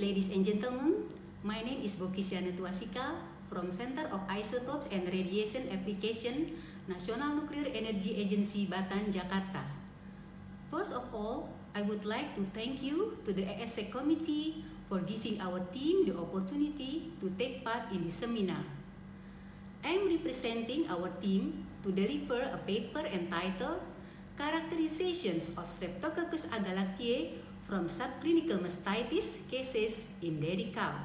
ladies and gentlemen. My name is Bokisiana Tuasika from Center of Isotopes and Radiation Application, National Nuclear Energy Agency, Batan, Jakarta. First of all, I would like to thank you to the ASEC committee for giving our team the opportunity to take part in this seminar. I am representing our team to deliver a paper entitled Characterizations of Streptococcus agalactiae from Subclinical Mastitis Cases in Dairy Cow.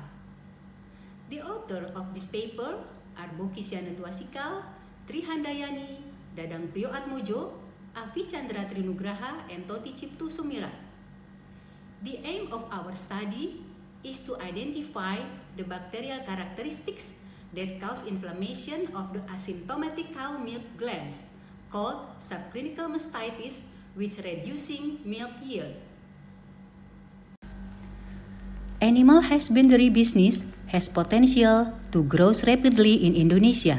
The author of this paper are Bokisiana Tuasika, Trihandayani, Dadang Priyoatmojo, Avi Chandra Trinugraha, and Toti Ciptu Sumirat. The aim of our study is to identify the bacterial characteristics that cause inflammation of the asymptomatic cow milk glands, called subclinical mastitis, which reducing milk yield. Animal husbandry business has potential to grow rapidly in Indonesia.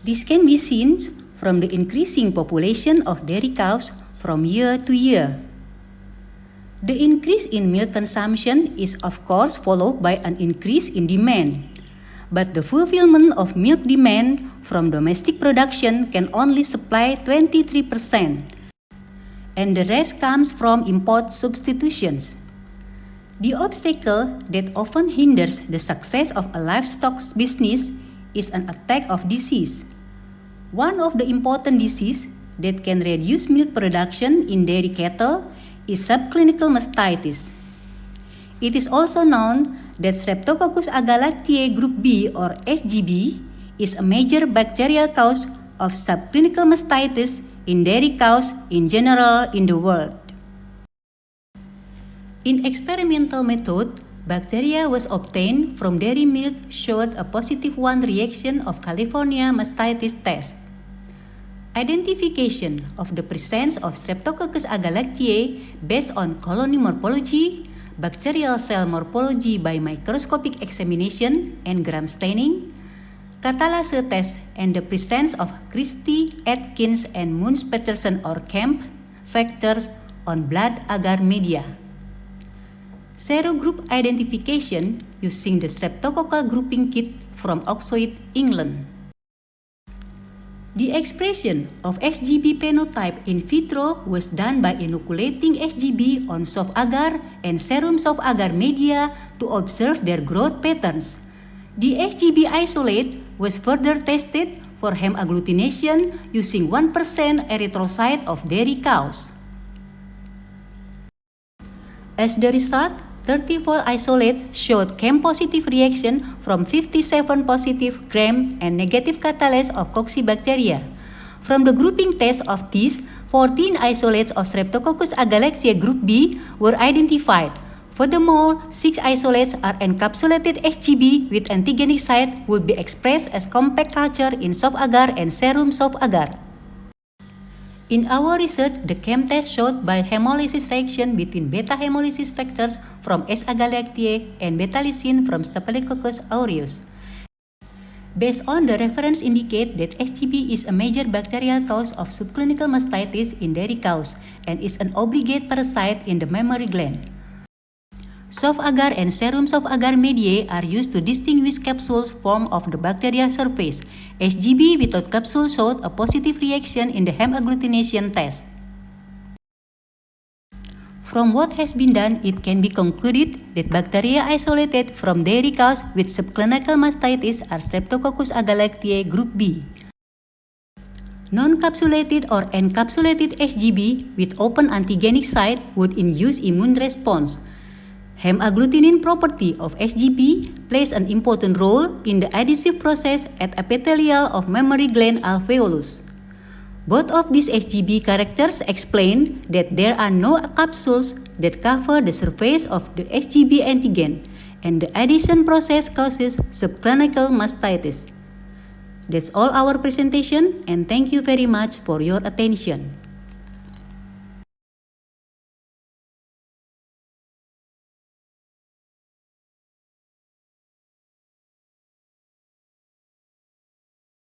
This can be seen from the increasing population of dairy cows from year to year. The increase in milk consumption is of course followed by an increase in demand, but the fulfillment of milk demand from domestic production can only supply 23%, and the rest comes from import substitutions. The obstacle that often hinders the success of a livestock business is an attack of disease. One of the important diseases that can reduce milk production in dairy cattle is subclinical mastitis. It is also known that Streptococcus agalactiae group B or SGB is a major bacterial cause of subclinical mastitis in dairy cows in general in the world. In experimental method, bacteria was obtained from dairy milk showed a positive 1 reaction of California mastitis test. Identification of the presence of Streptococcus agalactiae based on colony morphology, bacterial cell morphology by microscopic examination and gram staining, catalase test, and the presence of Christie, Atkins, and Munz-Petersen or Kemp factors on blood agar media. Serogroup identification using the streptococcal grouping kit from Oxford, England. The expression of SGB phenotype in vitro was done by inoculating SGB on soft agar and serum soft agar media to observe their growth patterns. The SGB isolate was further tested for hemagglutination using 1% erythrocyte of dairy cows. As the result, 34 isolates showed Chem-positive reaction from 57 positive Gram and negative catalase of Coccibacteria. From the grouping test of these, 14 isolates of Streptococcus agalactiae group B were identified. Furthermore, 6 isolates are encapsulated SGB with antigenic site would be expressed as compact culture in soft agar and serum soft agar. In our research, the Chem test showed by hemolysis reaction between beta hemolysis factors from S. agalactiae and beta lysine from Staphylococcus aureus. Based on the reference indicate that SGB is a major bacterial cause of subclinical mastitis in dairy cows and is an obligate parasite in the mammary gland. Soft agar and serum soft agar media are used to distinguish capsules form of the bacteria surface. SGB without capsule showed a positive reaction in the hemagglutination test. From what has been done, it can be concluded that bacteria isolated from dairy cows with subclinical mastitis are Streptococcus agalactiae group B. Non-capsulated or encapsulated SGB with open antigenic site would induce immune response. Hemagglutinin property of SGB plays an important role in the adhesive process at epithelial of mammary gland alveolus. Both of these SGB characters explain that there are no capsules that cover the surface of the SGB antigen, and the adhesion process causes subclinical mastitis. That's all our presentation, and thank you very much for your attention.